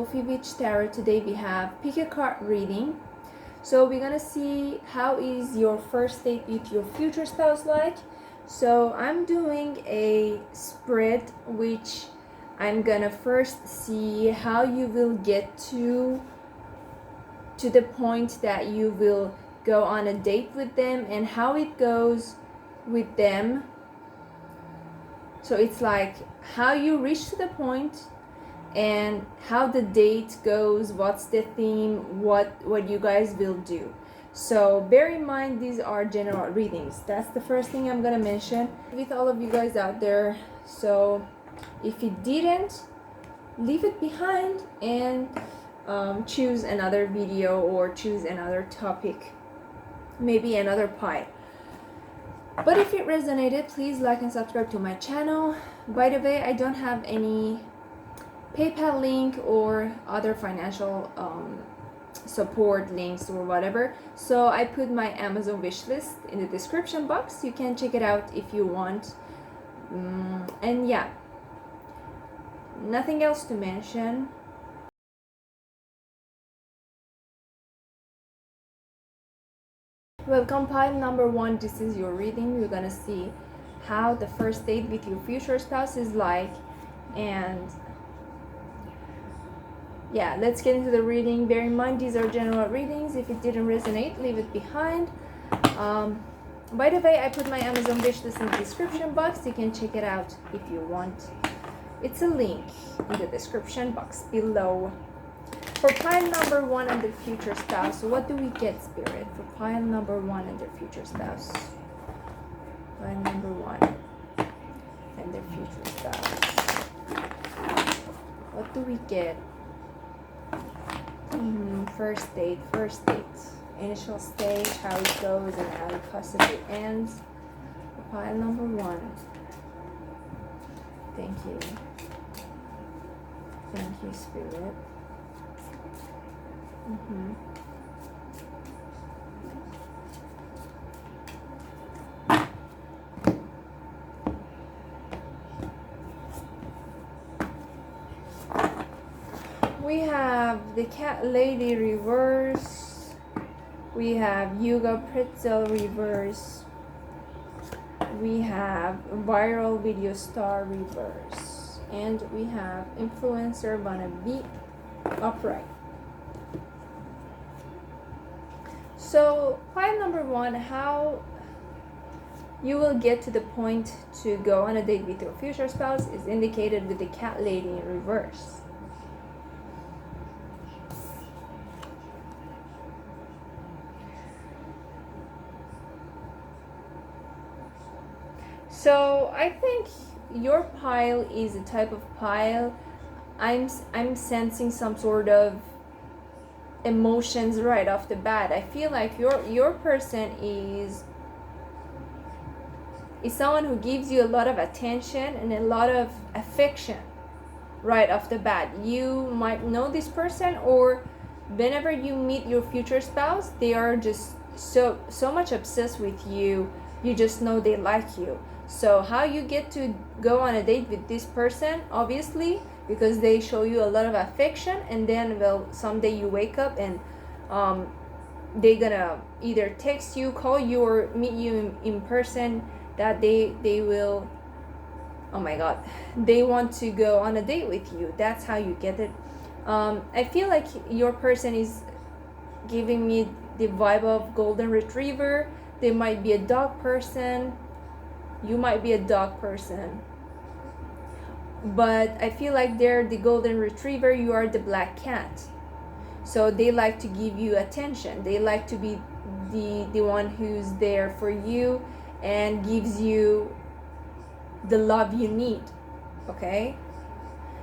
Sophie Beach Tarot. Today we have pick a card reading. So we're gonna see how is your first date with your future spouse like. So I'm doing a spread which I'm gonna first see how you will get to the point that you will go on a date with them and how it goes with them. So it's like how you reach to the point and how the date goes, what's the theme, what you guys will do. So bear in mind these are general readings. That's the first thing I'm gonna mention with all of you guys out there. So if you didn't, leave it behind and choose another video or choose another topic, maybe another pie. But if it resonated, please like and subscribe to my channel. By the way, I don't have any PayPal link or other financial support links or whatever, so I put my Amazon wishlist in the description box. You can check it out if you want. And yeah, nothing else to mention. Welcome pile number 1. This is your reading. We're gonna see how the first date with your future spouse is like, and yeah, let's get into the reading. Bear in mind these are general readings. If it didn't resonate, leave it behind. By the way, I put my Amazon wishlist in the description box. You can check it out if you want. It's a link in the description box below. For pile number 1 and their future spouse, what do we get, Spirit? For pile number 1 and their future spouse. Pile number 1 and their future spouse. What do we get? First date, initial stage, how it goes and how it possibly ends. Pile number 1. Thank you, Spirit. We have the Cat Lady reverse. We have Yoga Pretzel reverse. We have Viral Video Star reverse. And we have Influencer Wanna Be upright. So pile number 1, how you will get to the point to go on a date with your future spouse is indicated with the Cat Lady in reverse. So I think your pile is a type of pile. I'm sensing some sort of emotions right off the bat. I feel like your person is someone who gives you a lot of attention and a lot of affection right off the bat. You might know this person, or whenever you meet your future spouse, they are just so much obsessed with you. You just know they like you. So how you get to go on a date with this person, obviously, because they show you a lot of affection, and then, well, someday you wake up and they're gonna either text you, call you, or meet you in person, that they will, oh my god, they want to go on a date with you. That's how you get it. I feel like your person is giving me the vibe of golden retriever. They might be a dog person. You might be a dog person, but I feel like they're the golden retriever, you are the black cat. So they like to give you attention. They like to be the one who's there for you and gives you the love you need. Okay,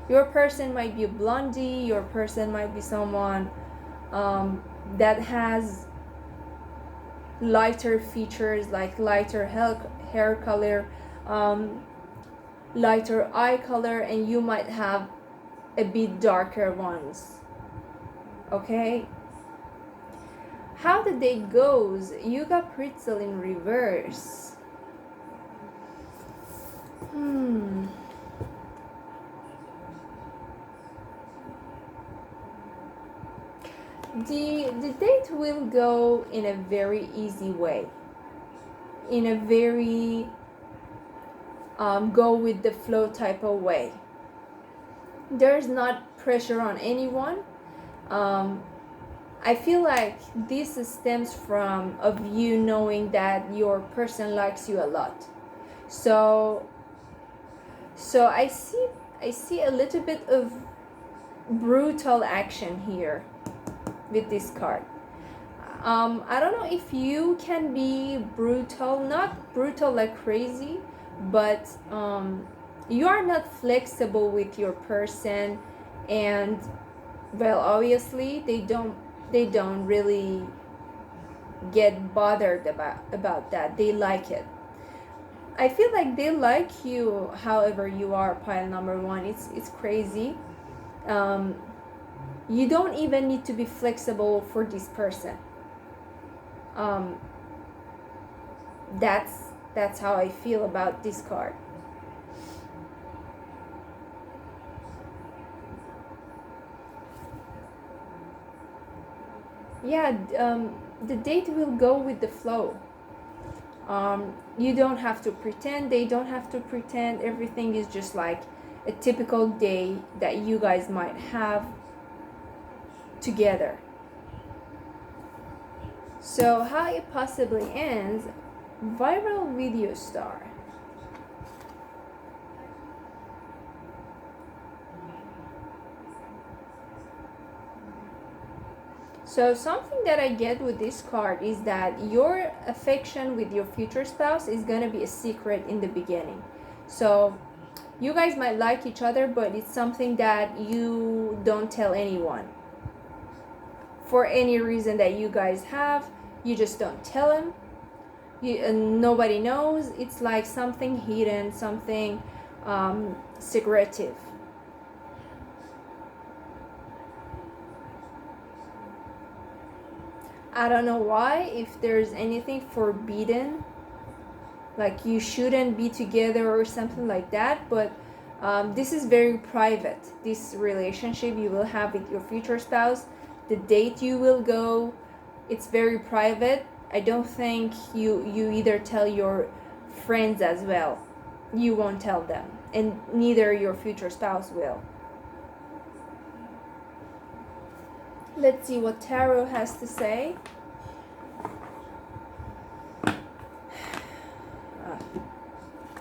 your person might be a blondie. Your person might be someone that has lighter features, like lighter hair color, lighter eye color, and you might have a bit darker ones. Okay, how the day goes, you got Pretzel in reverse. the date will go in a very easy way, in a very go with the flow type of way. There's not pressure on anyone. I feel like this stems from of you knowing that your person likes you a lot. So I see a little bit of brutal action here with this card. I don't know if you can be brutal, not brutal like crazy, but you are not flexible with your person, and well, obviously they don't really get bothered about that. They like it. I feel like they like you however you are, pile number one. It's crazy. You don't even need to be flexible for this person. That's how I feel about this card. Yeah, the date will go with the flow. You don't have to pretend, they don't have to pretend. Everything is just like a typical day that you guys might have together. So how it possibly ends, viral video star. So something that I get with this card is that your affection with your future spouse is going to be a secret in the beginning. So you guys might like each other, but it's something that you don't tell anyone. For any reason that you guys have, you just don't tell them. Nobody knows. It's like something hidden, something secretive. I don't know why, if there's anything forbidden, like you shouldn't be together or something like that, but this is very private. This relationship you will have with your future spouse, the date you will go, it's very private. I don't think you either tell your friends as well. You won't tell them, and neither your future spouse will. Let's see what tarot has to say.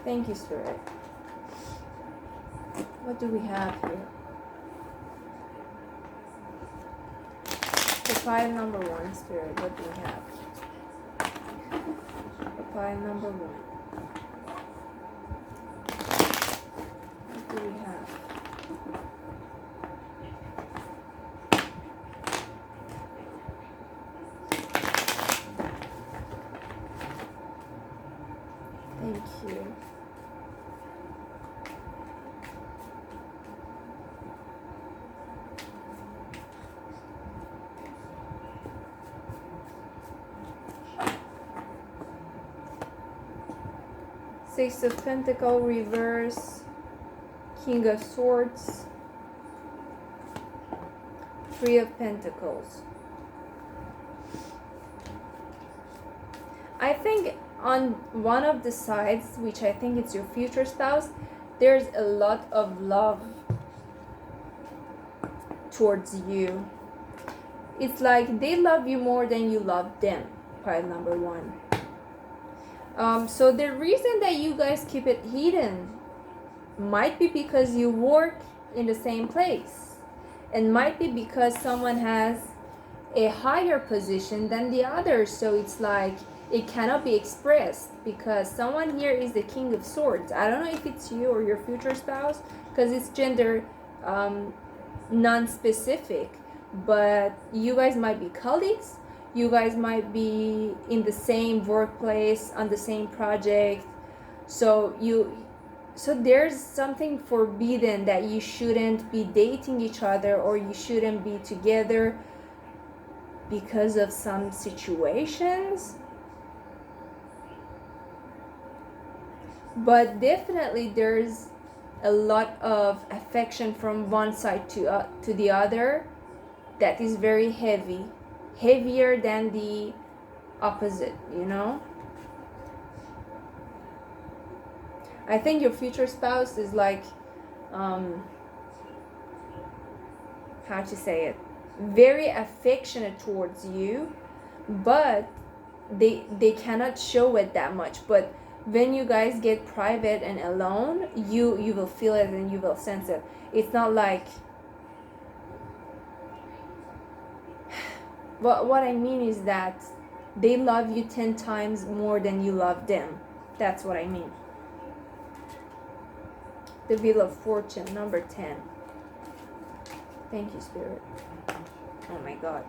Thank you, Spirit. What do we have here? The pile number one, Spirit. What do we have? The pile number one. What do we have? Thank you. Six of Pentacles reverse, King of Swords, Three of Pentacles. I think on one of the sides, which I think it's your future spouse, there's a lot of love towards you. It's like they love you more than you love them, pile number one. So the reason that you guys keep it hidden might be because you work in the same place, and might be because someone has a higher position than the others, so it's like it cannot be expressed because someone here is the King of Swords. I don't know if it's you or your future spouse because it's gender non-specific, but you guys might be colleagues. You guys might be in the same workplace, on the same project. So there's something forbidden that you shouldn't be dating each other or you shouldn't be together because of some situations. But definitely there's a lot of affection from one side to the other. that is very heavy, heavier than the opposite, you know. I think your future spouse is like, how to say it, very affectionate towards you, but they cannot show it that much. But when you guys get private and alone, you will feel it and you will sense it. It's not like, what I mean is that they love you 10 times more than you love them. That's what I mean. The Wheel of Fortune, number 10. Thank you, Spirit. Oh my God.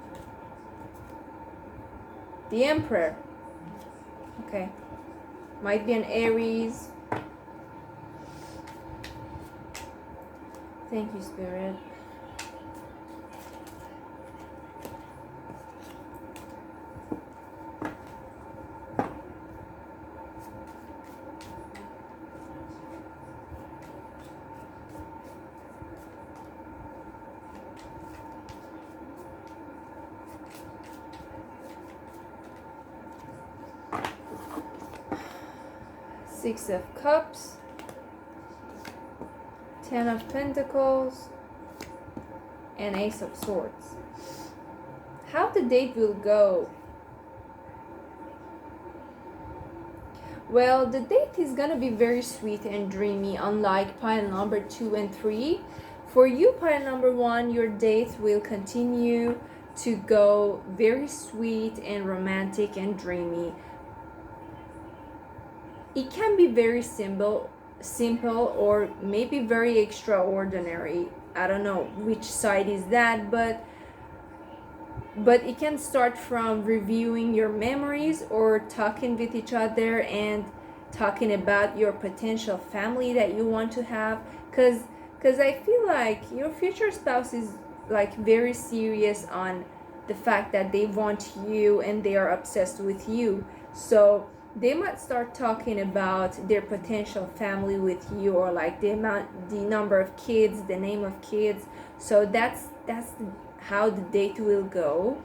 The Emperor. Okay. Might be an Aries. Thank you, Spirit. Six of Cups, Ten of Pentacles, and Ace of Swords. How the date will go? Well, the date is gonna be very sweet and dreamy, unlike pile number 2 and 3. For you, pile number 1, your date will continue to go very sweet and romantic and dreamy. It can be very simple or maybe very extraordinary. I don't know which side is that, but it can start from reviewing your memories or talking with each other and talking about your potential family that you want to have, because I feel like your future spouse is like very serious on the fact that they want you and they are obsessed with you. So they might start talking about their potential family with you, or like the number of kids, the name of kids. So that's how the date will go,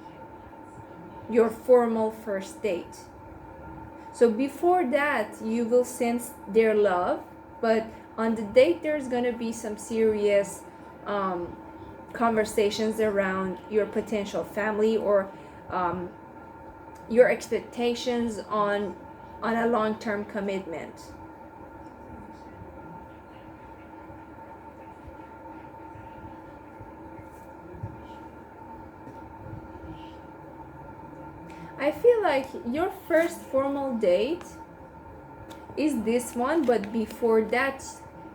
your formal first date. So before that, you will sense their love, but on the date there's going to be some serious conversations around your potential family, or your expectations on a long-term commitment. I feel like your first formal date is this one, but before that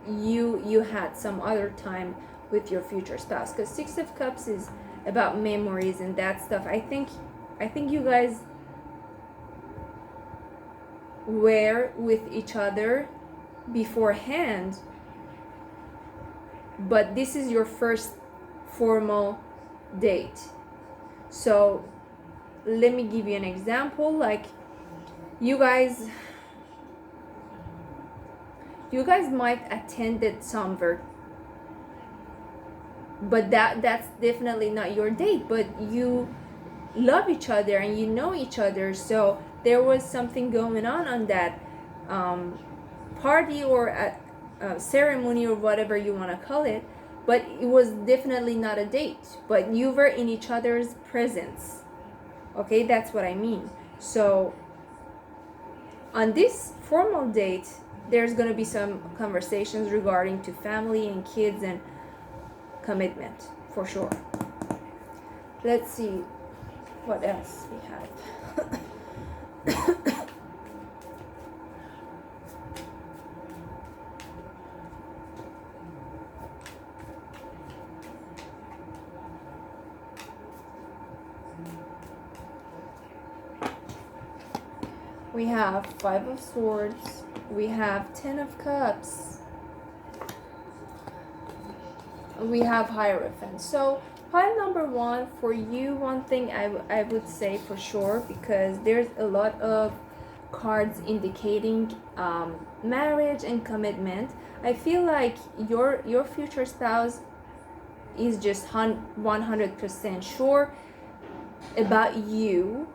you had some other time with your future spouse, because Six of Cups is about memories and that stuff. I think you guys were with each other beforehand, but this is your first formal date. So let me give you an example. Like you guys might attended somewhere, but that's definitely not your date, but you love each other and you know each other, so there was something going on that party or ceremony or whatever you want to call it, but it was definitely not a date, but you were in each other's presence. Okay, that's what I mean. So on this formal date, there's going to be some conversations regarding to family and kids and commitment, for sure. Let's see what else we have. We have Five of Swords, we have Ten of Cups, we have Hierophant. So pile number 1, for you, one thing I would say for sure, because there's a lot of cards indicating marriage and commitment. I feel like your future spouse is just 100% sure about you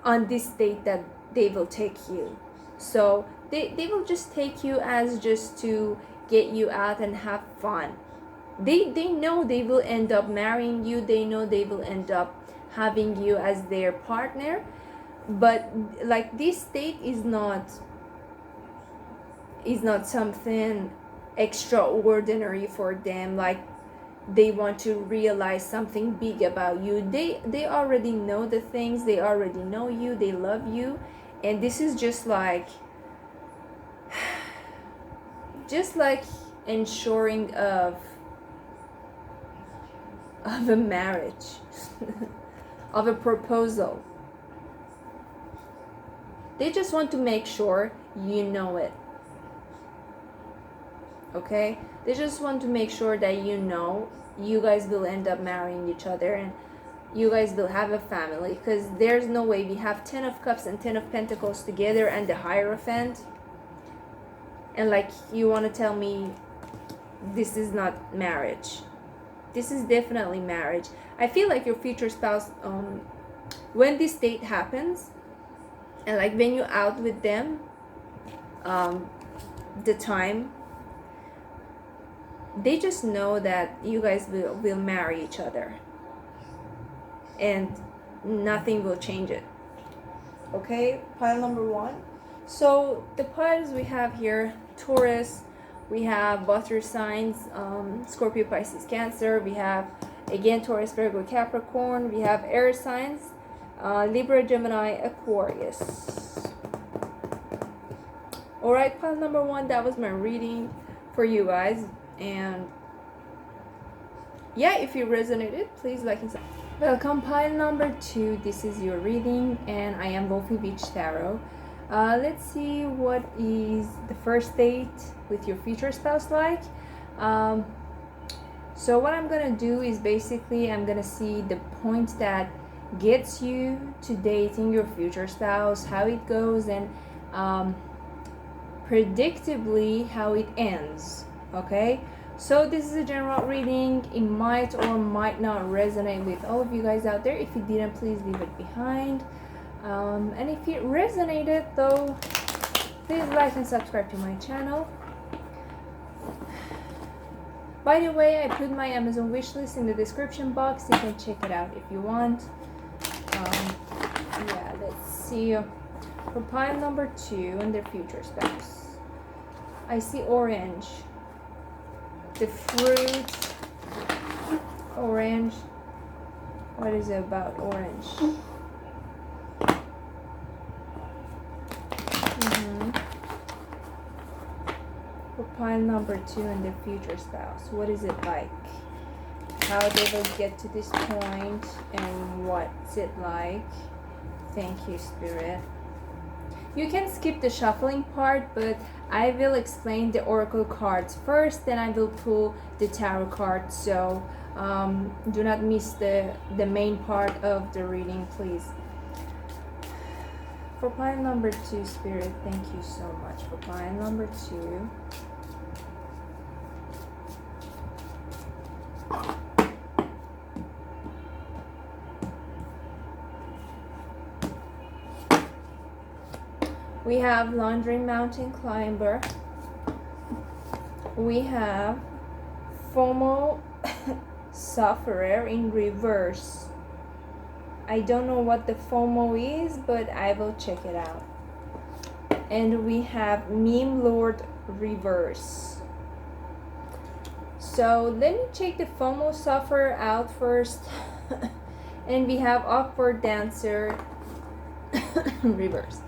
on this date that they will take you. So they will just take you as just to get you out and have fun. They know they will end up marrying you. They know they will end up having you as their partner. But like, this date is not something extraordinary for them. Like, they want to realize something big about you. They already know the things. They already know you. They love you. And this is just like ensuring of a marriage, of a proposal. They just want to make sure you know it. Okay? They just want to make sure that you know you guys will end up marrying each other and you guys will have a family. Because there's no way we have 10 of Cups and 10 of Pentacles together and the Hierophant. And like, you want to tell me this is not marriage. This is definitely marriage. I feel like your future spouse, when this date happens, and like when you're out with them, the time, they just know that you guys will marry each other. And nothing will change it. Okay, pile number 1. So the piles we have here: Taurus, we have water signs, Scorpio, Pisces, Cancer. We have again Taurus, Virgo, Capricorn. We have air signs, Libra, Gemini, Aquarius. Alright, pile number 1, that was my reading for you guys. And yeah, if you resonated, please like and subscribe. Welcome, pile number 2. This is your reading, and I am Wolfie Beach Tarot. Let's see what is the first date with your future spouse like. So what I'm gonna do is basically I'm gonna see the point that gets you to dating your future spouse, how it goes, and predictably how it ends. Okay, so this is a general reading. It might or might not resonate with all of you guys out there. If it didn't, please leave it behind. And if it resonated though, please like and subscribe to my channel. By the way, I put my Amazon wishlist in the description box. You can check it out if you want. Yeah, let's see. For pile number 2 and their future spouse, I see orange. The fruit, orange. What is it about orange? For pile number 2 and the future spouse, what is it like? How they will get to this point and what's it like? Thank you, Spirit. You can skip the shuffling part, but I will explain the oracle cards first, then I will pull the tarot cards. So do not miss the main part of the reading, please. For pile number 2, Spirit, thank you so much. For pile number 2. We have Laundry Mountain Climber. We have FOMO Sufferer in reverse. I don't know what the FOMO is, but I will check it out. And we have Meme Lord reverse. So let me check the FOMO Sufferer out first. And we have Awkward Dancer reverse.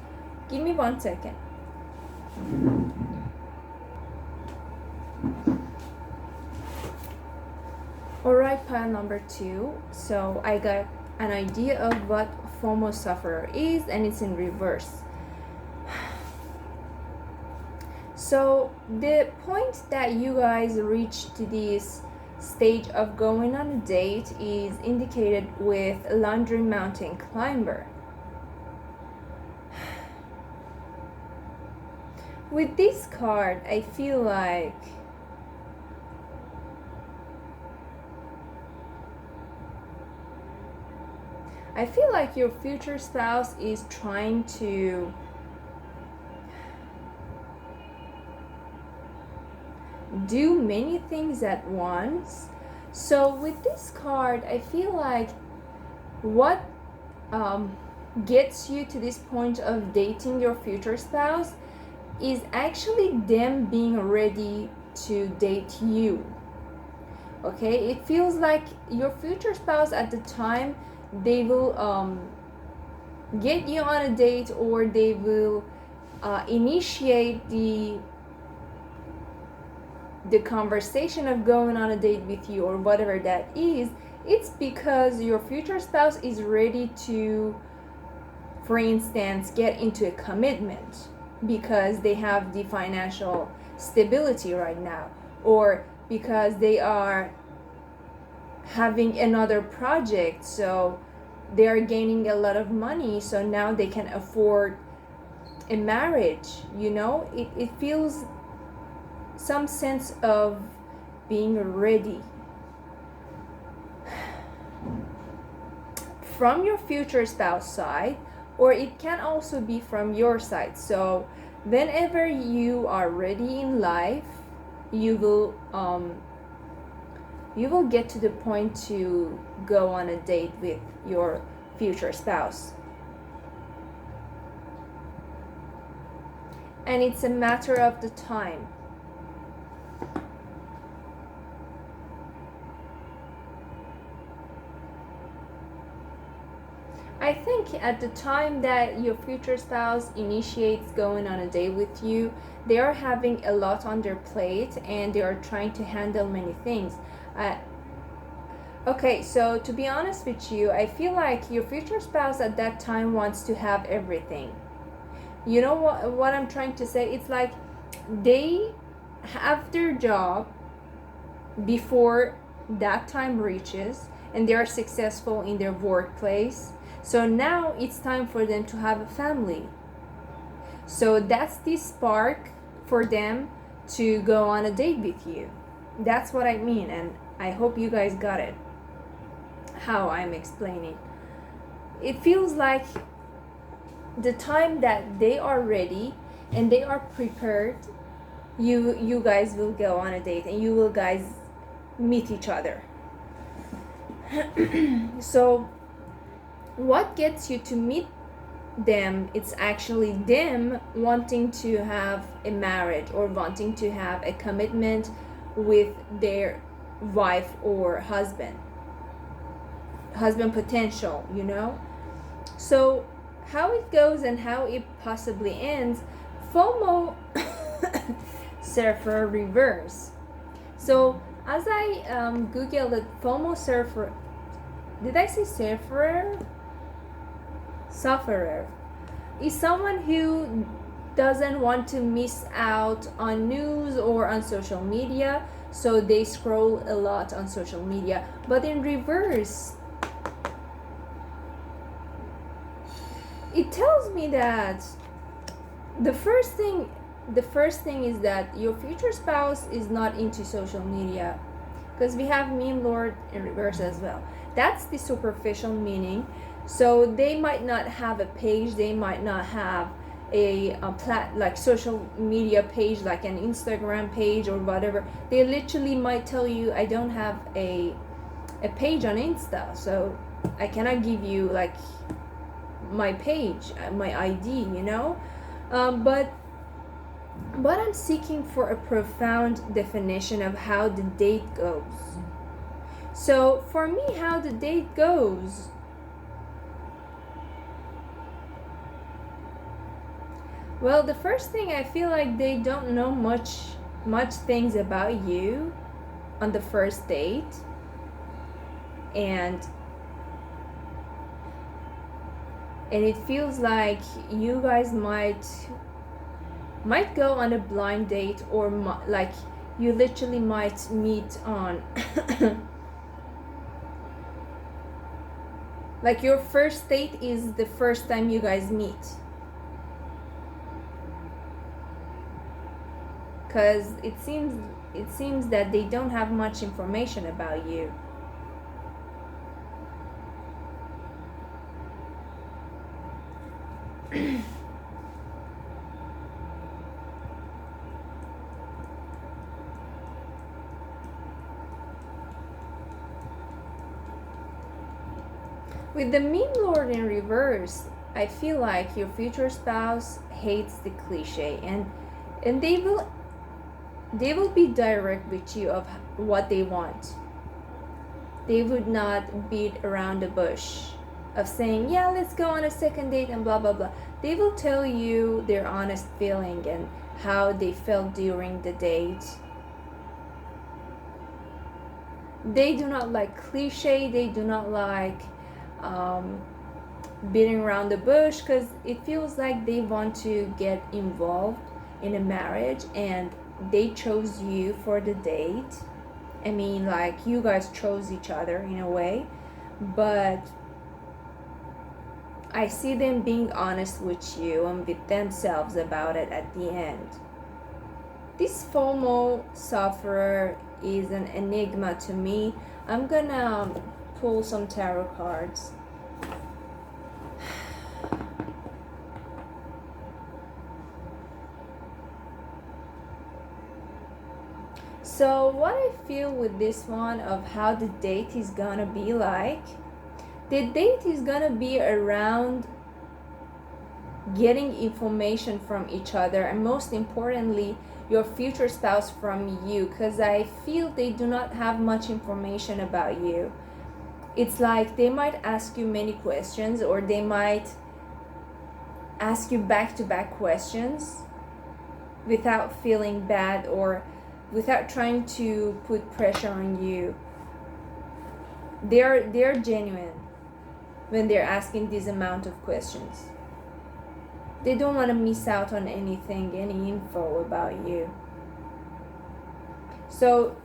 Give me 1 second. Alright, pile number 2. So I got an idea of what FOMO Sufferer is, and it's in reverse. So the point that you guys reach to this stage of going on a date is indicated with Laundry Mountain Climber. With this card, I feel like I feel like your future spouse is trying to do many things at once. So with this card, I feel like what gets you to this point of dating your future spouse is actually them being ready to date you. Okay, it feels like your future spouse at the time, they will get you on a date, or they will initiate the conversation of going on a date with you, or whatever that is. It's because your future spouse is ready to, for instance, get into a commitment because they have the financial stability right now, or because they are having another project, so they are gaining a lot of money, so now they can afford a marriage. It feels some sense of being ready from your future spouse side, or it can also be from your side. So whenever you are ready in life, you will get to the point to go on a date with your future spouse. And it's a matter of the time. I think at the time that your future spouse initiates going on a date with you, they are having a lot on their plate and they are trying to handle many things. Okay, so to be honest with you, I feel like your future spouse at that time wants to have everything. You know what I'm trying to say? It's like they have their job before that time reaches, and they are successful in their workplace. So now it's time for them to have a family. So that's the spark for them to go on a date with you. That's what I mean, and I hope you guys got it, how I'm explaining. It feels like the time that they are ready and they are prepared, you guys will go on a date and you will guys meet each other. So what gets you to meet them, it's actually them wanting to have a marriage or wanting to have a commitment with their wife or husband potential. So how it goes and how it possibly ends, FOMO surfer reverse. So as I googled it, FOMO surfer, did I say surfer? Sufferer is someone who doesn't want to miss out on news or on social media, so they scroll a lot on social media. But in reverse, it tells me that the first thing is that your future spouse is not into social media, because we have meme lord in reverse as well. That's the superficial meaning. So they might not have a page, they might not have a like social media page, like an Instagram page or whatever. They literally might tell you, I don't have a page on Insta, so I cannot give you like my page, my ID, but I'm seeking for a profound definition of how the date goes. So for me, how the date goes, well, the first thing, I feel like they don't know much things about you on the first date, and it feels like you guys might go on a blind date, or like you literally might meet on like your first date is the first time you guys meet, because it seems that they don't have much information about you. With the meme lord in reverse, I feel like your future spouse hates the cliche, and they will be direct with you of what they want. They would not beat around the bush of saying, yeah, let's go on a second date and blah blah blah. They will tell you their honest feeling and how they felt during the date. They do not like cliche, they do not like beating around the bush, because it feels like they want to get involved in a marriage and they chose you for the date. I mean, like, you guys chose each other in a way, but I see them being honest with you and with themselves about it at the end. This FOMO sufferer is an enigma to me. I'm gonna pull some tarot cards. So what I feel with this one of how the date is gonna be like, the date is gonna be around getting information from each other, and most importantly your future spouse from you, because I feel they do not have much information about you. It's like they might ask you many questions, or they might ask you back-to-back questions without feeling bad or without trying to put pressure on you. They're genuine when they're asking this amount of questions. They don't want to miss out on anything, any info about you. So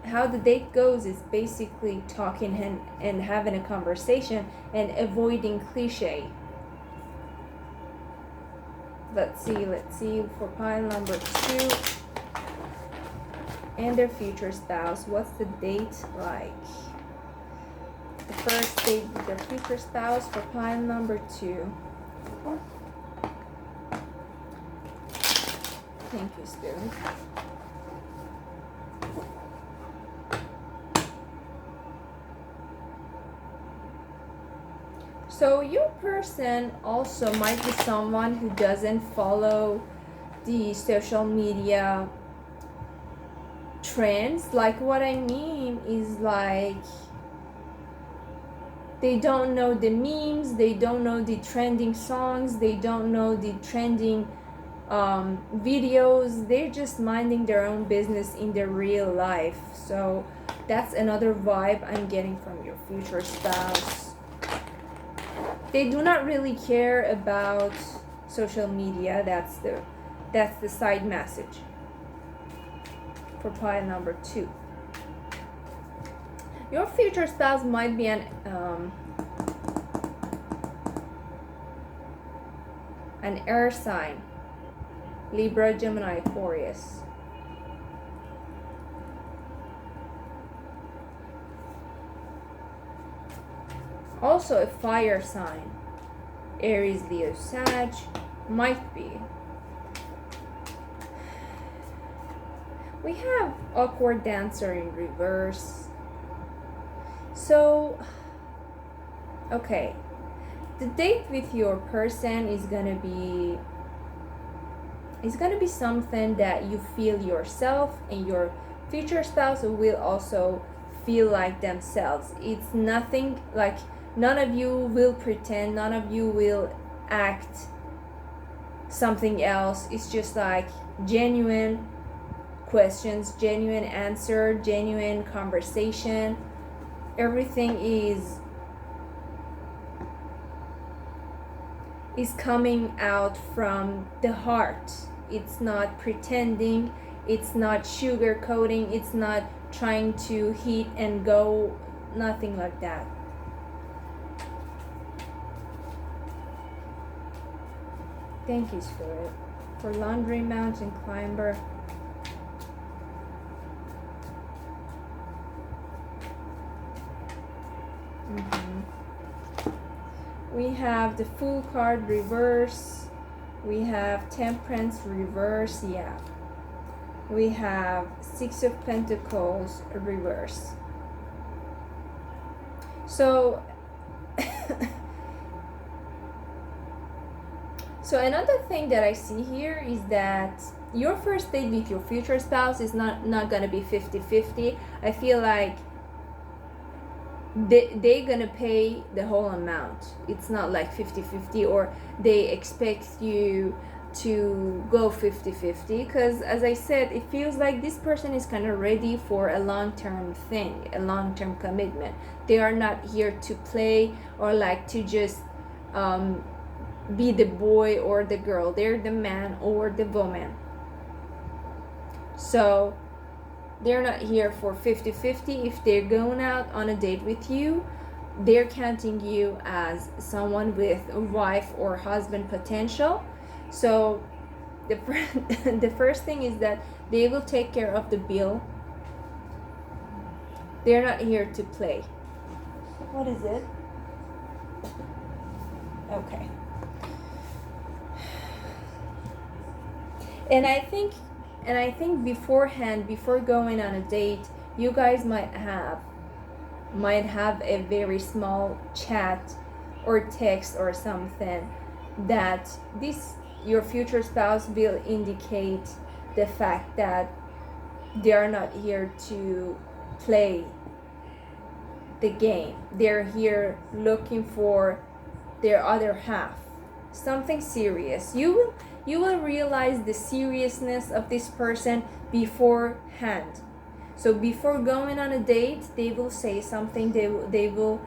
how the date goes is basically talking and having a conversation and avoiding cliche. Let's see for pile number 2 and their future spouse. What's the date like? The first date with their future spouse for pile number 2. Thank you, Spirit. So your person also might be someone who doesn't follow the social media trends. Like, what I mean is, like, they don't know the memes, they don't know the trending songs, they don't know the trending videos. They're just minding their own business in their real life. So that's another vibe I'm getting from your future spouse. They do not really care about social media. That's the side message for pile number 2. Your future spouse might be an air sign, Libra, Gemini, Aquarius. Also a fire sign, Aries, Leo, Sag, might be. We have awkward dancer in reverse. So, okay, the date with your person is gonna be something that you feel yourself, and your future spouse will also feel like themselves. It's nothing like, none of you will pretend, none of you will act something else. It's just like genuine questions, genuine answer, genuine conversation. Everything is coming out from the heart. It's not pretending, it's not sugarcoating, it's not trying to hit and go, nothing like that. Thank you, Spirit. For Laundry Mountain Climber, we have the Fool card reverse. We have Temperance reverse, yeah. We have Six of Pentacles reverse. So so another thing that I see here is that your first date with your future spouse is not gonna be 50-50. I feel like they're gonna pay the whole amount. It's not like 50-50, or they expect you to go 50-50, because as I said, it feels like this person is kind of ready for a long-term thing, a long-term commitment. They are not here to play or like to just be the boy or the girl. They're the man or the woman. So they're not here for 50-50. If they're going out on a date with you, they're counting you as someone with wife or husband potential. So the first thing is that they will take care of the bill. They're not here to play. What is it? Okay. And I think beforehand, before going on a date, you guys might have a very small chat or text or something that your future spouse will indicate the fact that they are not here to play the game. They're here looking for their other half, something serious. You will realize the seriousness of this person beforehand. So before going on a date, they will say something, they will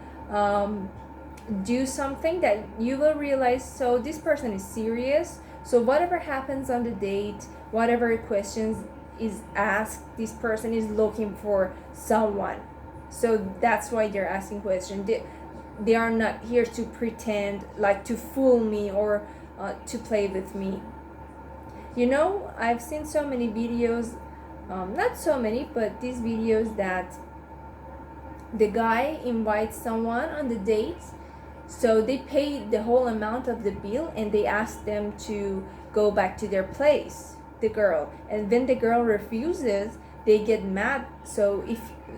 do something that you will realize, so this person is serious. So whatever happens on the date, whatever questions is asked, this person is looking for someone. So that's why they're asking questions. They are not here to pretend, like to fool me or to play with me. You know, I've seen so many videos, not so many, but these videos that the guy invites someone on the date, so they pay the whole amount of the bill and they ask them to go back to their place, the girl. And when the girl refuses, they get mad. So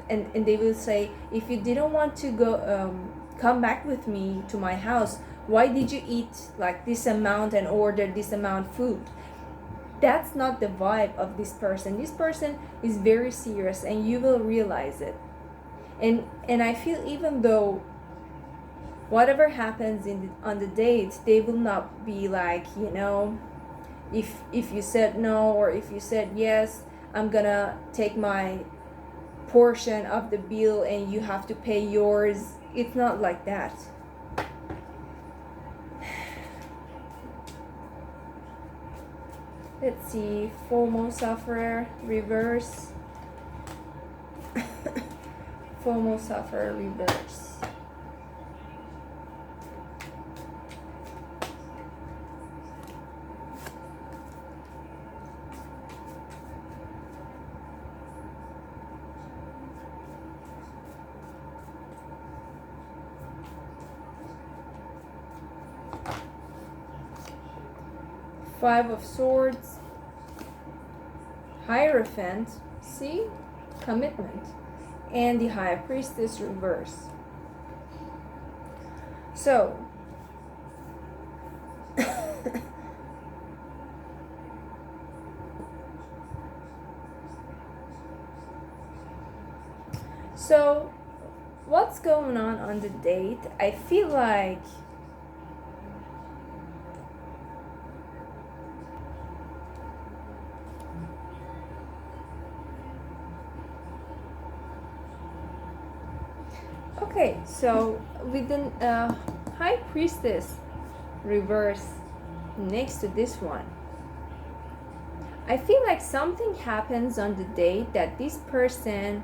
and they will say, if you didn't want to go come back with me to my house, why did you eat like this amount and order this amount food? That's not the vibe of this person. This person is very serious, and you will realize it. And I feel, even though whatever happens on the date, they will not be like, you know, if you said no or if you said yes, I'm gonna take my portion of the bill and you have to pay yours. It's not like that. Let's see, FOMO sufferer reverse. FOMO sufferer reverse. Five of Swords, Hierophant, see, commitment, and the High Priestess reverse. So so what's going on the date? I feel like okay, so with the High Priestess reverse next to this one, I feel like something happens on the date that this person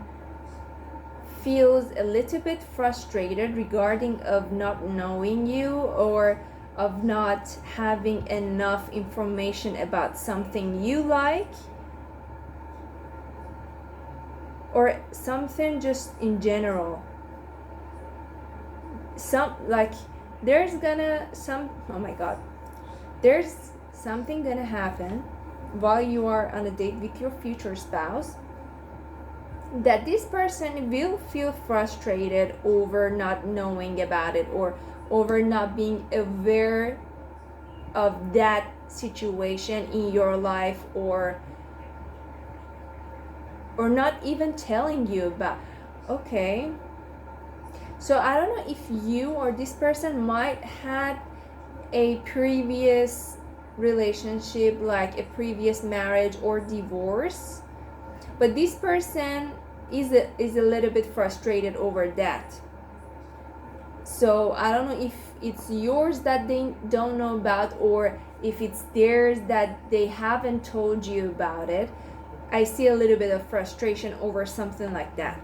feels a little bit frustrated regarding of not knowing you, or of not having enough information about something you like, or something just in general. Some like there's gonna some oh my god, there's something gonna happen while you are on a date with your future spouse, that this person will feel frustrated over not knowing about it, or over not being aware of that situation in your life, or not even telling you about. Okay, so I don't know if you or this person might had a previous relationship, like a previous marriage or divorce, but this person is a little bit frustrated over that. So I don't know if it's yours that they don't know about, or if it's theirs that they haven't told you about it. I see a little bit of frustration over something like that.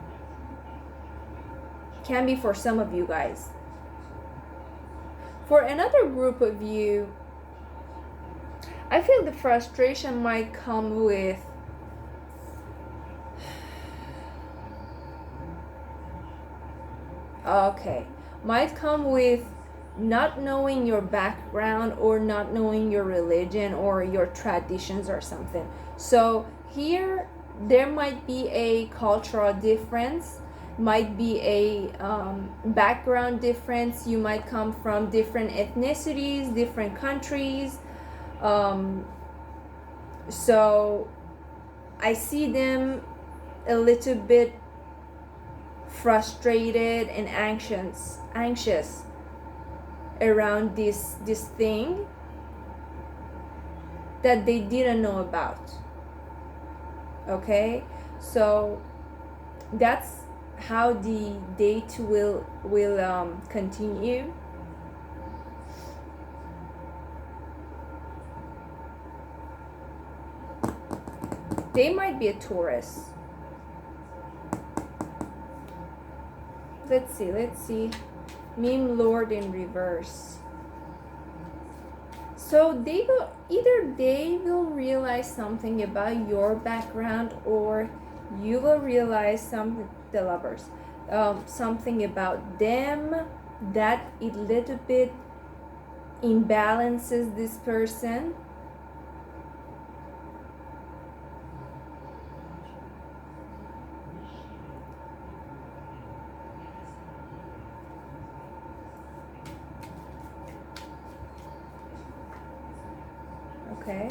Can be for some of you guys. For another group of you, I feel the frustration might come with might come with not knowing your background, or not knowing your religion or your traditions or something. So here there might be a cultural difference, might be a background difference. You might come from different ethnicities, different countries. So I see them a little bit frustrated and anxious around this thing that they didn't know about. Okay, so that's how the date will continue. They might be a Taurus. Let's see. Meme Lord in reverse. So they will realize something about your background, or you will realize something about them that it little bit imbalances this person. Okay.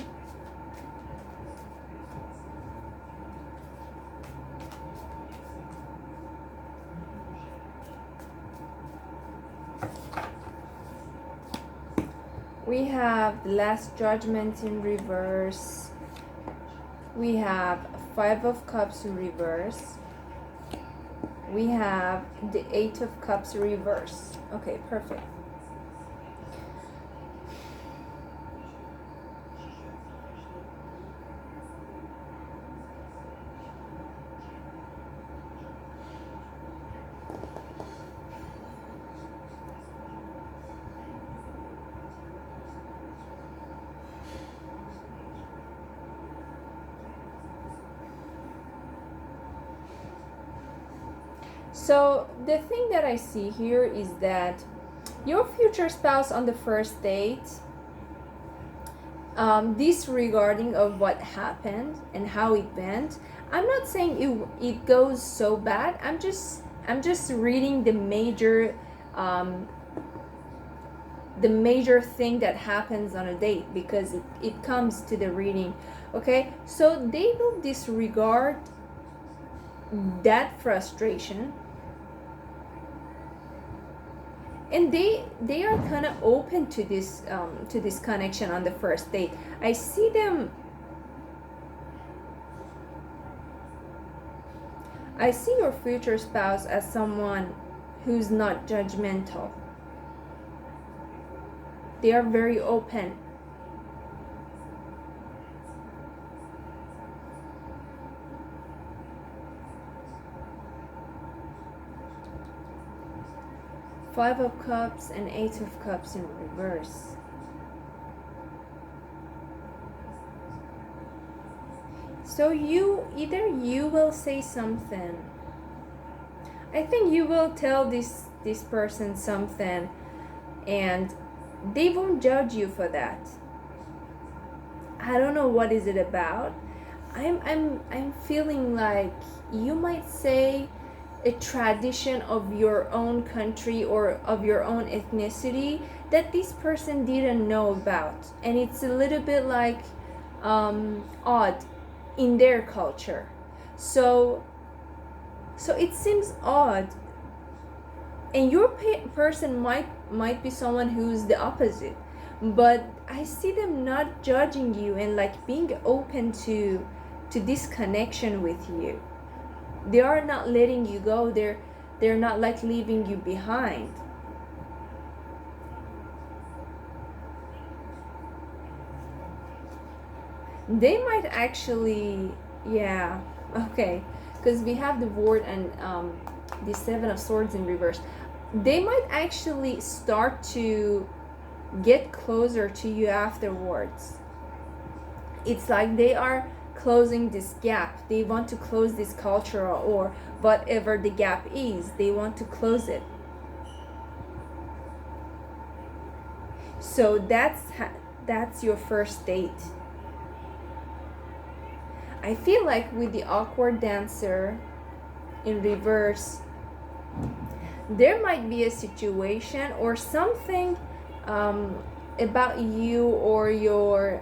We have the Last Judgment in reverse. We have 5 of Cups in reverse. We have the 8 of Cups reverse. Okay, perfect. So the thing that I see here is that your future spouse on the first date, disregarding of what happened and how it went. I'm not saying it goes so bad. I'm just reading the major thing that happens on a date, because it comes to the reading. Okay, so they will disregard that frustration, and they are kind of open to this connection on the first date. I see your future spouse as someone who's not judgmental. They are very open. Five of Cups and 8 of Cups in reverse. So you will say something. I think you will tell this person something, and they won't judge you for that. I don't know what is it about. I'm feeling like you might say a tradition of your own country or of your own ethnicity that this person didn't know about, and it's a little bit like odd in their culture. So it seems odd, and your person might be someone who's the opposite, but I see them not judging you and like being open to this connection with you. They are not letting you go. They're not like leaving you behind. They might actually, yeah, okay, because we have the Ward and the Seven of Swords in reverse. They might actually start to get closer to you afterwards. It's like they are closing this gap. They want to close this cultural or whatever the gap is. They want to close it. So that's your first date. I feel like with the awkward dancer in reverse, there might be a situation or something about you or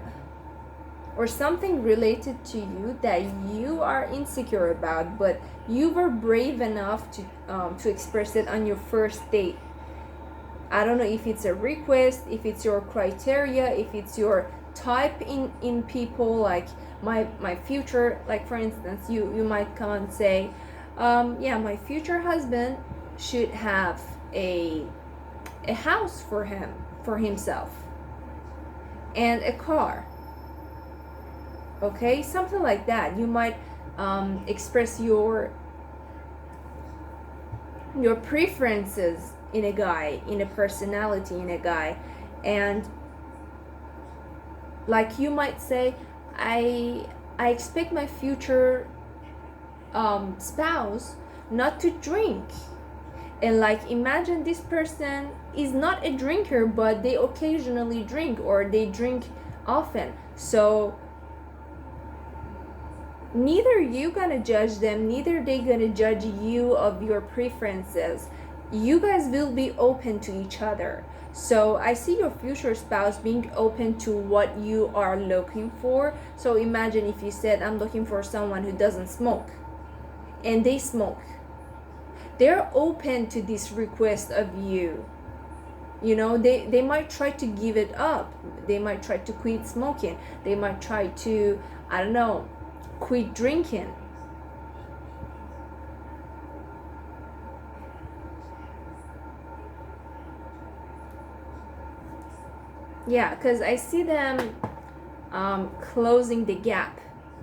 something related to you that you are insecure about, but you were brave enough to express it on your first date. I don't know if it's a request, if it's your criteria, if it's your type in people, like my future, like for instance, you might come and say, yeah, my future husband should have a house for himself and a car. Okay, something like that. You might express your preferences in a guy, in a personality in a guy, and like you might say, I expect my future spouse not to drink. And like imagine this person is not a drinker, but they occasionally drink or they drink often. So neither you gonna judge them, neither they gonna judge you of your preferences. You guys will be open to each other. So I see your future spouse being open to what you are looking for. So imagine if you said, I'm looking for someone who doesn't smoke, and they smoke. They're open to this request of you. You know, they might try to give it up. They might try to quit smoking. They might try to, I don't know, quit drinking. Yeah, because I see them closing the gap.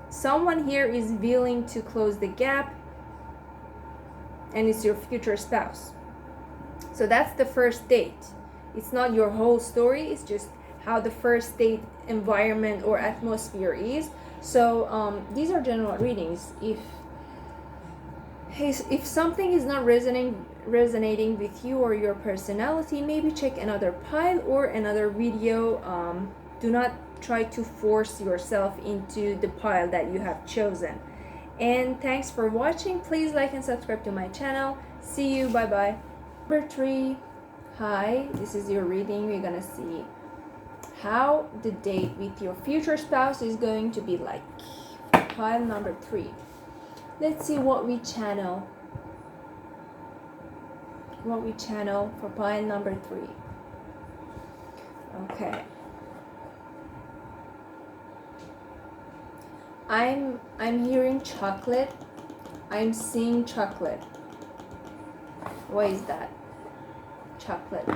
Someone here is willing to close the gap, and it's your future spouse. So that's the first date. It's not your whole story, it's just how the first date environment or atmosphere is. So these are general readings. If something is not resonating with you or your personality, maybe check another pile or another video. Do not try to force yourself into the pile that you have chosen. And thanks for watching. Please like and subscribe to my channel. See you. Bye bye. Number 3. Hi, this is your reading. We're gonna see how the date with your future spouse is going to be like. Pile number 3. Let's see what we channel. For pile number 3. Okay. I'm hearing chocolate. I'm seeing chocolate. What is that? Chocolate.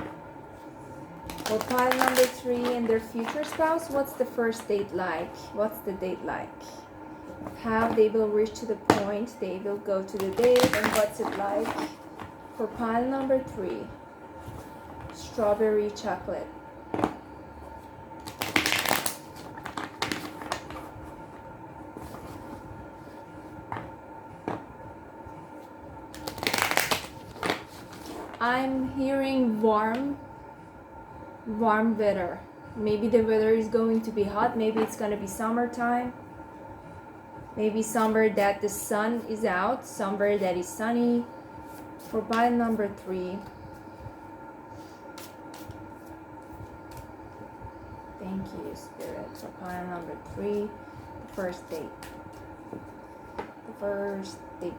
For pile number 3 and their future spouse, what's the first date like? What's the date like? How they will reach to the point, they will go to the date, and what's it like? For pile number 3, strawberry chocolate. I'm hearing warm warm weather. Maybe the weather is going to be hot, maybe it's going to be summertime, maybe somewhere that the sun is out, somewhere that is sunny. For pile number 3, thank you, Spirit. For pile number 3, the first date. The first date.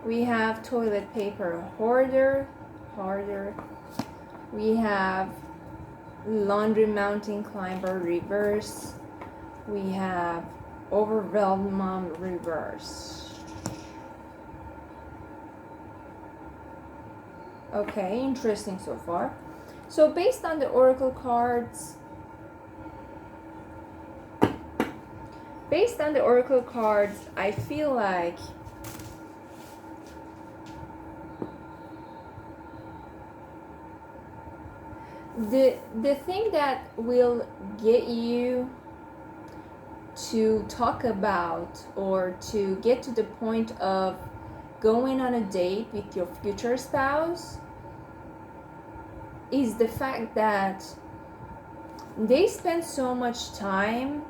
We have toilet paper hoarder. We have laundry mountain climber reverse. We have overwhelmed mom reverse. Okay, interesting so far. So based on the oracle cards, I feel like the thing that will get you to talk about or to get to the point of going on a date with your future spouse is the fact that they spend so much time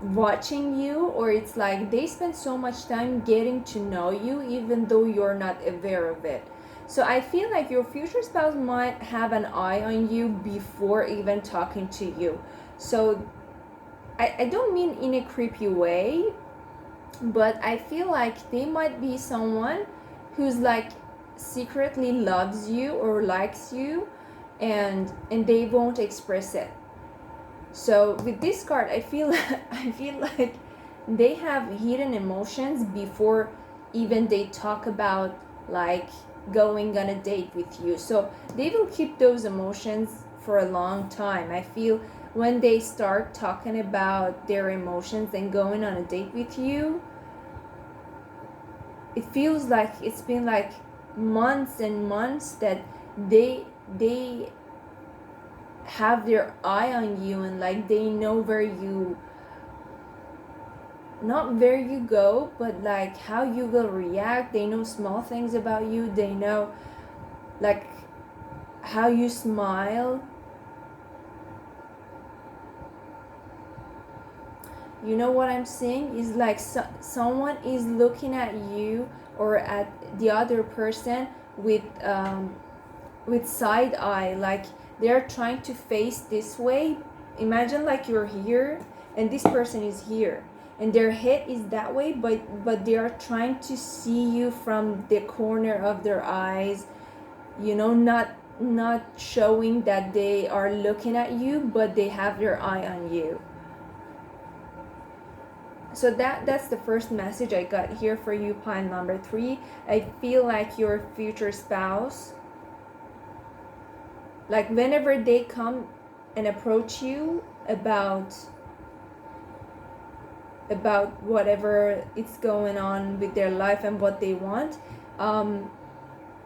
watching you, or it's like they spend so much time getting to know you even though you're not aware of it. So I feel like your future spouse might have an eye on you before even talking to you. So I don't mean in a creepy way, but I feel like they might be someone who's like secretly loves you or likes you, and they won't express it. So with this card, I feel like they have hidden emotions before even they talk about like going on a date with you. So they will keep those emotions for a long time. I feel when they start talking about their emotions and going on a date with you, it feels like it's been like months and months that they have their eye on you, and like they know where you, not where you go, but like how you will react. They know small things about you. They know like how you smile. You know what I'm saying is like someone is looking at you or at the other person with side eye, like they're trying to face this way. Imagine like you're here and this person is here and their head is that way, but they are trying to see you from the corner of their eyes, you know, not showing that they are looking at you, but they have their eye on you. So that's the first message I got here for you, pile number 3. I feel like your future spouse, like whenever they come and approach you about whatever is going on with their life and what they want,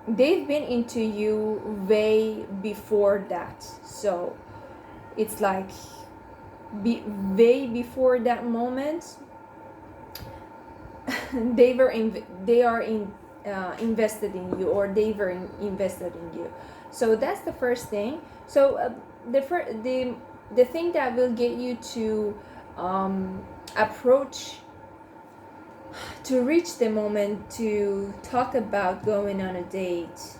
they've been into you way before that. So it's like way before that moment, they are invested in you, or they were invested in you. So that's the first thing. So the thing that will get you to approach, to reach the moment to talk about going on a date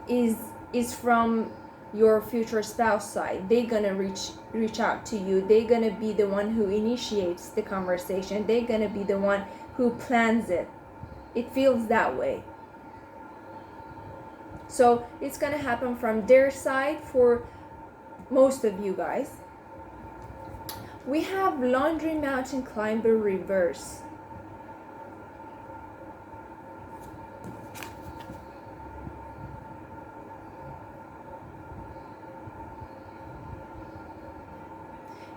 is from your future spouse side. They're gonna reach out to you. They're gonna be the one who initiates the conversation. They're gonna be the one who plans it. It feels that way. So it's gonna happen from their side for most of you guys. We have laundry mountain climber reverse.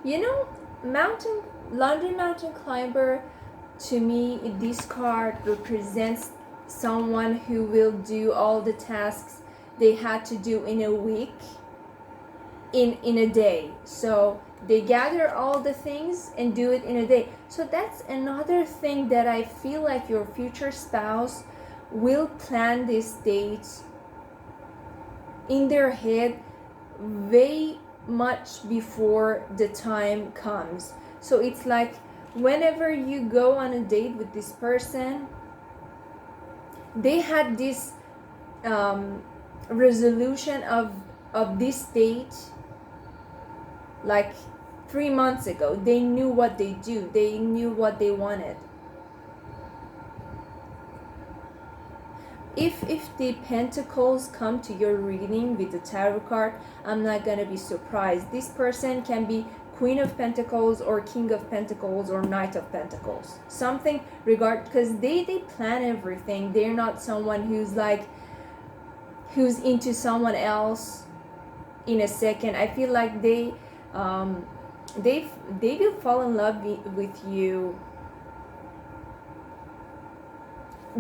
You know, laundry mountain climber, to me, this card represents someone who will do all the tasks they had to do in a week. in a day. So they gather all the things and do it in a day. So that's another thing that I feel like your future spouse will plan this date in their head way much before the time comes. So it's like whenever you go on a date with this person, they had this resolution of this date like 3 months ago. They knew what they do, they knew what they wanted. If the pentacles come to your reading with the tarot card, I'm not gonna be surprised. This person can be Queen of Pentacles or King of Pentacles or Knight of Pentacles, something regard, because they plan everything. They're not someone who's into someone else in a second. I feel like they will fall in love with you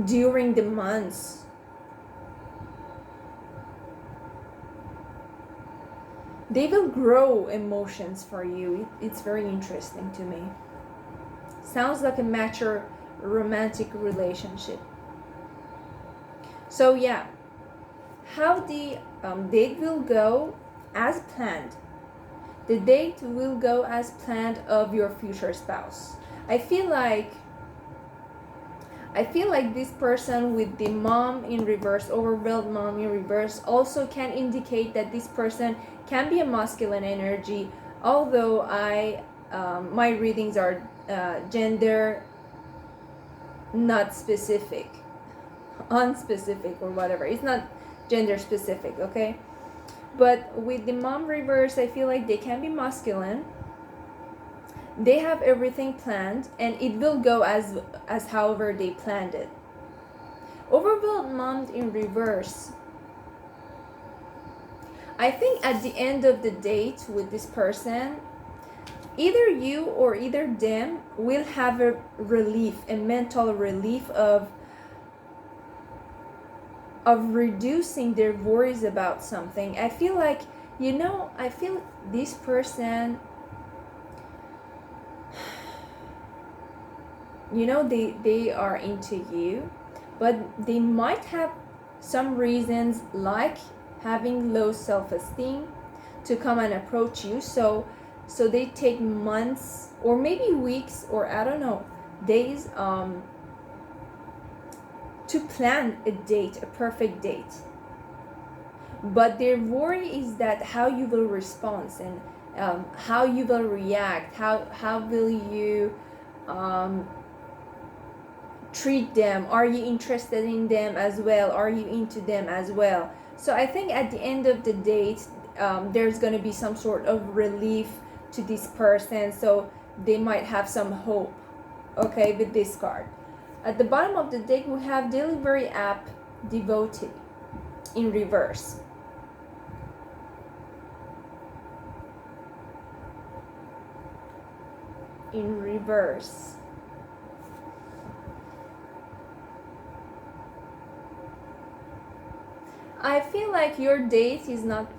during the months. They will grow emotions for you. It's very interesting to me. Sounds like a mature romantic relationship. So yeah, how the date will go as planned. The date will go as planned of your future spouse. I feel like this person with the mom in reverse, overwhelmed mom in reverse, also can indicate that this person can be a masculine energy, although my readings are gender not specific, unspecific or whatever. It's not gender specific, okay? But with the mom reverse, I feel like they can be masculine. They have everything planned and it will go as however they planned it. Overwhelmed mom in reverse, I think at the end of the date with this person, either you or either them will have a relief, a mental relief of reducing their worries about something. I feel like, I feel this person, they are into you, but they might have some reasons like having low self-esteem to come and approach you. So they take months or maybe weeks or I don't know, days to plan a date, a perfect date. But their worry is that how you will respond and how you will react, how will you treat them. Are you interested in them as well? Are you into them as well? So I think at the end of the date, there's going to be some sort of relief to this person, so they might have some hope, okay, with this card. At the bottom of the deck, we have Delivery App Devotee in reverse. In reverse. I feel like your date is not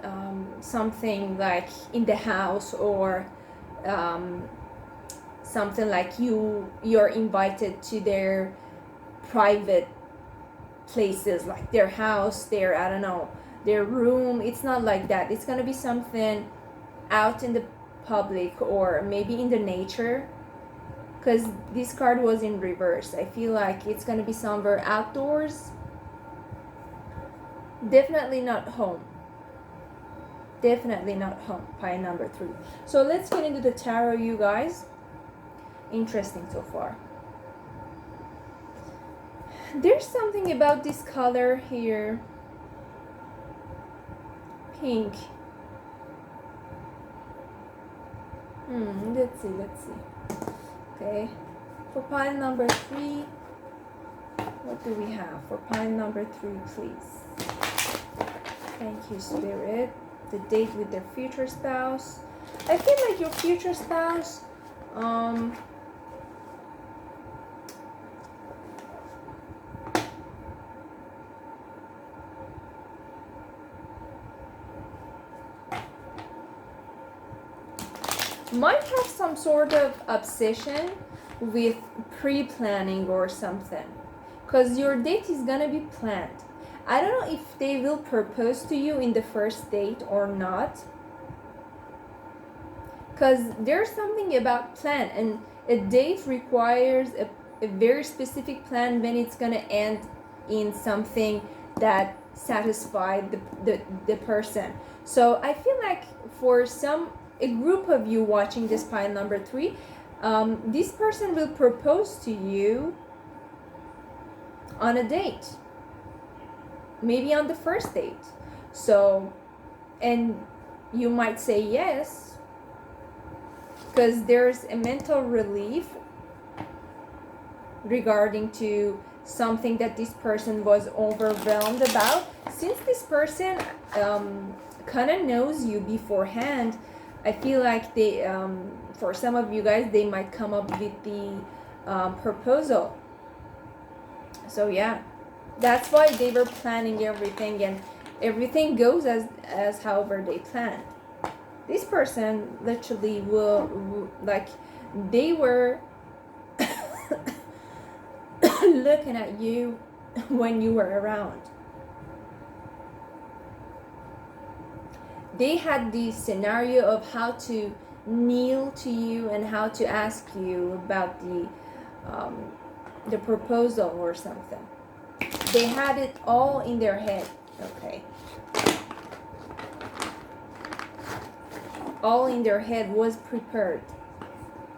something like in the house or something like you're invited to their private places, like their house, their, I don't know, their room. It's not like that. It's gonna be something out in the public or maybe in the nature, because this card was in reverse. I feel like it's gonna be somewhere outdoors. Definitely not home. Definitely not home. Pile number 3. So let's get into the tarot, you guys. Interesting so far. There's something about this color here. Pink. Let's see. Okay. For pile number 3, what do we have? For pile number 3, please. Thank you, Spirit. The date with their future spouse. I feel like your future spouse, might have some sort of obsession with pre-planning or something, because your date is gonna be planned. I don't know if they will propose to you in the first date or not, because there's something about plan, and a date requires a very specific plan when it's gonna end in something that satisfied the person. So I feel like for a group of you watching this pile number 3, this person will propose to you on a date, maybe on the first date. So, and you might say yes, because there's a mental relief regarding to something that this person was overwhelmed about. Since this person kind of knows you beforehand, I feel like they for some of you guys, they might come up with the proposal. So yeah, that's why they were planning everything, and everything goes as however they planned. This person literally will like, they were looking at you when you were around. They had the scenario of how to kneel to you and how to ask you about the proposal or something. They had it all in their head. Okay. All in their head was prepared.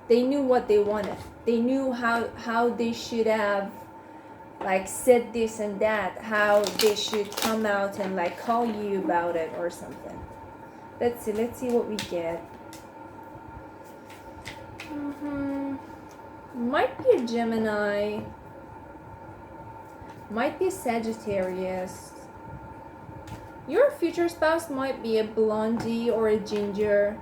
They knew what they wanted. They knew how they should have like said this and that, how they should come out and like call you about it or something. Let's see what we get. Might be a Gemini, might be a Sagittarius. Your future spouse might be a blondie or a ginger.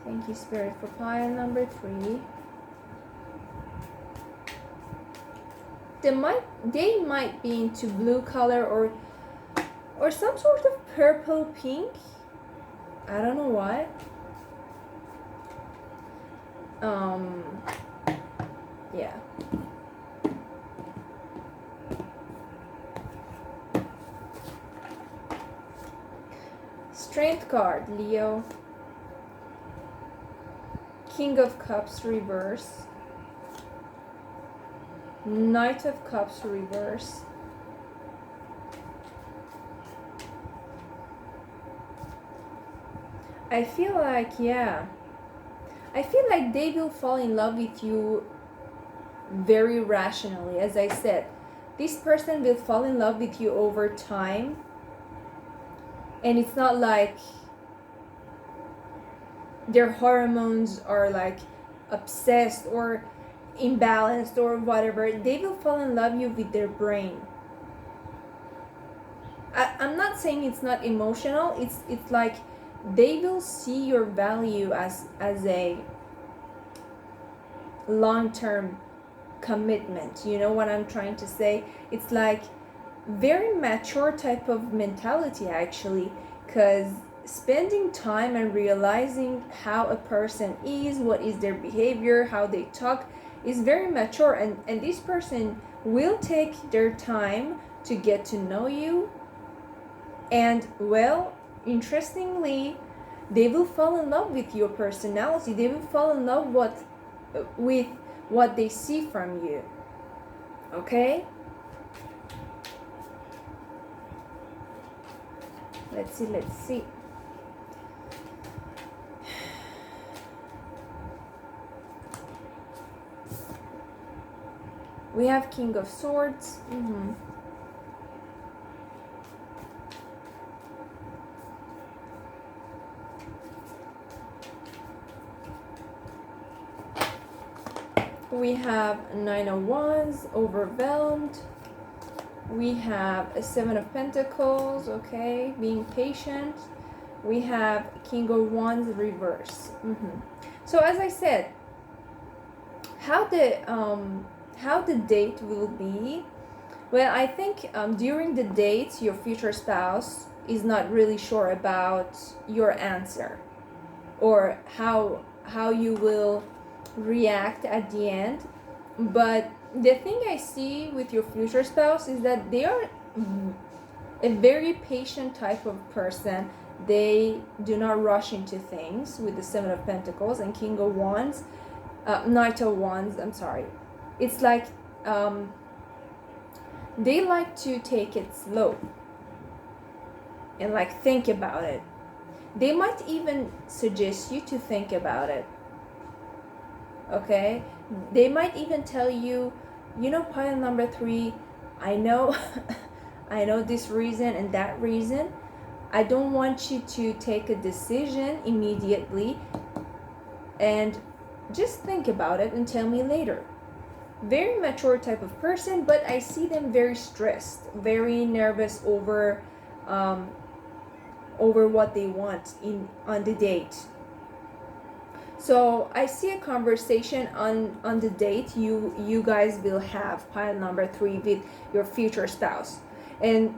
Thank you, Spirit, for pile number 3. They might be into blue color or some sort of purple pink. I don't know why. Yeah. Strength card, Leo. King of Cups reverse. Knight of Cups reverse. I feel like, yeah, I feel like they will fall in love with you very rationally. As I said, this person will fall in love with you over time, and it's not like their hormones are like obsessed or imbalanced or whatever. They will fall in love you with their brain. I'm not saying it's not emotional. It's like they will see your value as a long-term commitment. You know what I'm trying to say? It's like very mature type of mentality actually, because spending time and realizing how a person is, what is their behavior, how they talk, is very mature, and this person will take their time to get to know you, and well, interestingly, they will fall in love with your personality. They will fall in love with what they see from you. Okay? Let's see. We have King of Swords. We have Nine of Wands, overwhelmed. We have a Seven of Pentacles, okay, being patient. We have King of Wands reverse. So as I said, how the date will be, well, I think during the date your future spouse is not really sure about your answer, or how you will react at the end. But the thing I see with your future spouse is that they are a very patient type of person. They do not rush into things with the Seven of Pentacles and King of Wands, Knight of Wands, I'm sorry. It's like they like to take it slow and like think about it. They might even suggest you to think about it. Okay? They might even tell you, you know, pile number 3, I know I know this reason and that reason. I don't want you to take a decision immediately, and just think about it and tell me later. Very mature type of person, but I see them very stressed, very nervous over what they want on the date. So I see a conversation on the date you guys will have, pile number 3, with your future spouse. And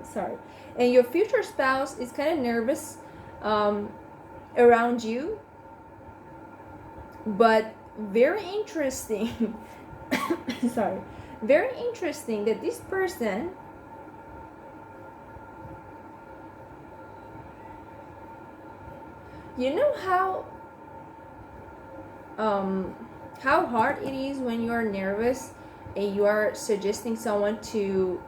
sorry, and your future spouse is kind of nervous around you, but very interesting sorry, very interesting that this person you know how hard it is when you are nervous and you are suggesting someone to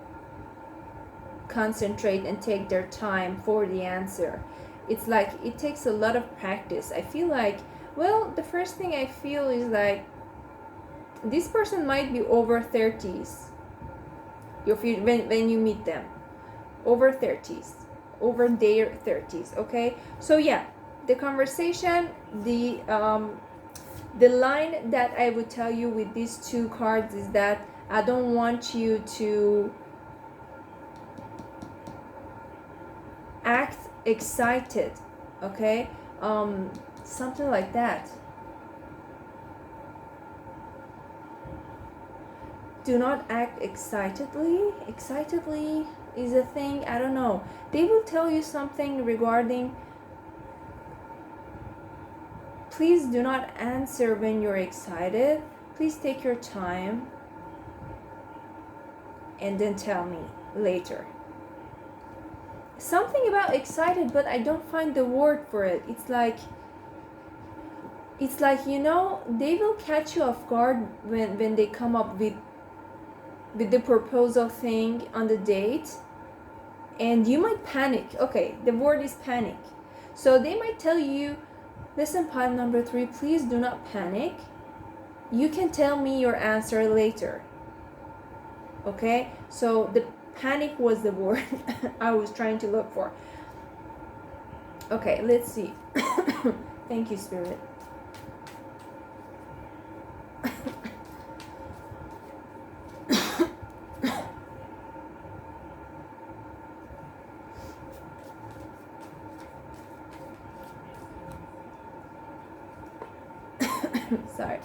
concentrate and take their time for the answer. It's like it takes a lot of practice. I feel like, well, the first thing I feel is like this person might be over 30s. When you meet them, over 30s, over their 30s. Okay, so yeah, the conversation, the line that I would tell you with these 2 cards is that I don't want you to act excited. Okay, something like that. Do not act excitedly. Excitedly is a thing, I don't know. They will tell you something regarding, please do not answer when you're excited. Please take your time and then tell me later. Something about excited, but I don't find the word for it. It's like, you know, they will catch you off guard when they come up with the proposal thing on the date, and you might panic. Okay, the word is panic. So they might tell you, listen, pile number 3, please do not panic. You can tell me your answer later. Okay, so the panic was the word I was trying to look for. Okay, let's see. Thank you, Spirit. Sorry.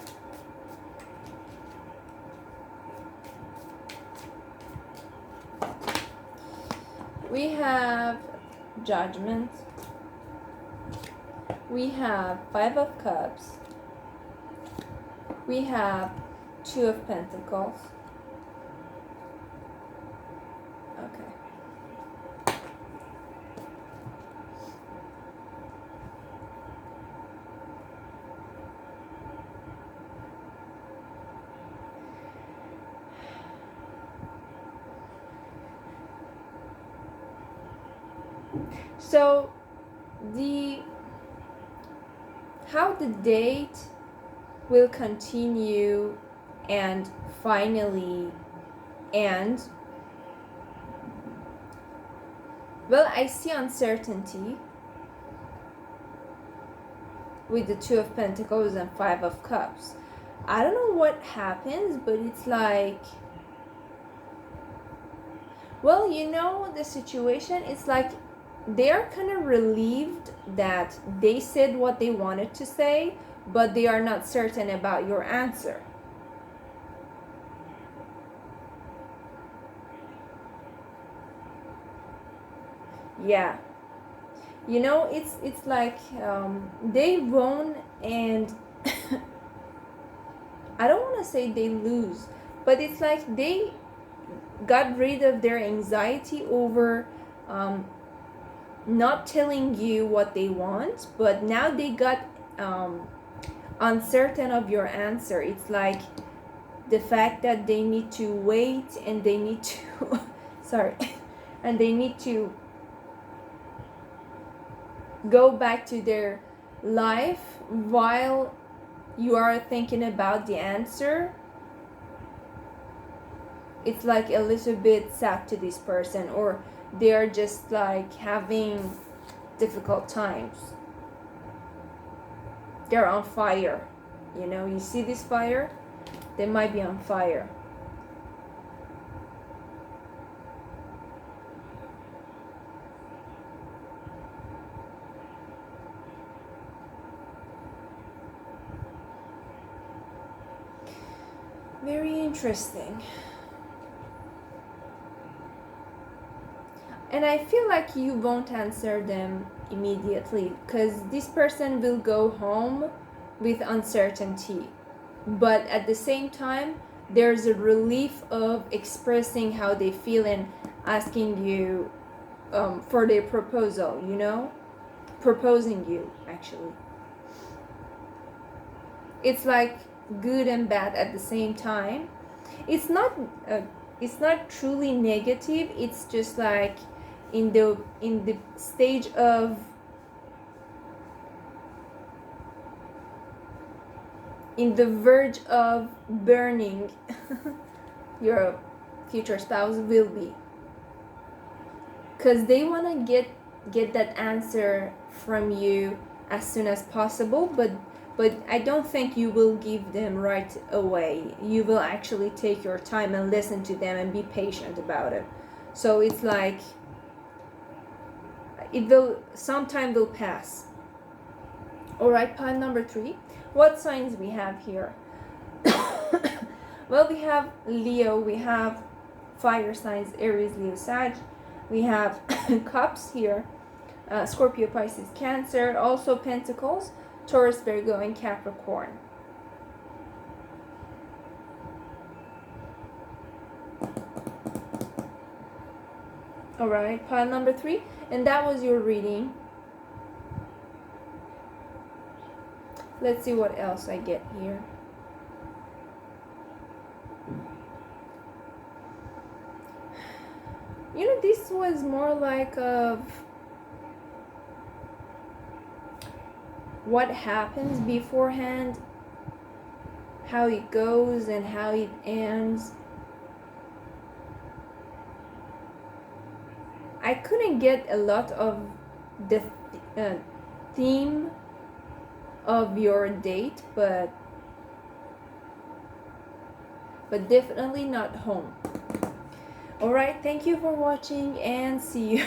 We have Judgment. We have 5 of Cups. We have 2 of Pentacles. Okay. So how the date will continue and finally end. Well, I see uncertainty with the 2 of Pentacles and 5 of Cups. I don't know what happens, but it's like, well, you know, the situation, it's like they are kind of relieved that they said what they wanted to say, but they are not certain about your answer. Yeah, you know, it's like they won, and I don't want to say they lose, but it's like they got rid of their anxiety over um, not telling you what they want, but now they got um, uncertain of your answer. It's like the fact that they need to wait, and they need to sorry, and they need to go back to their life while you are thinking about the answer. It's like a little bit sad to this person, or they're just like having difficult times. They're on fire, you know, you see this fire, they might be on fire. Very interesting. And I feel like you won't answer them immediately, because this person will go home with uncertainty. But at the same time, there's a relief of expressing how they feel and asking you for their proposal, you know? Proposing you, actually. It's like good and bad at the same time. It's not truly negative. It's just like in the stage of in the verge of burning. Your future spouse will be, because they want to get that answer from you as soon as possible, but I don't think you will give them right away. You will actually take your time and listen to them and be patient about it. So it's like some time will pass. All right, pile number 3. What signs we have here? Well, we have Leo, we have fire signs, Aries, Leo, Sag. We have Cups here, Scorpio, Pisces, Cancer, also Pentacles, Taurus, Virgo, and Capricorn. All right, pile number 3, and that was your reading. Let's see what else I get here. You know, this was more like of what happens beforehand, how it goes and how it ends. I couldn't get a lot of the theme of your date, but definitely not home. All right, thank you for watching, and see you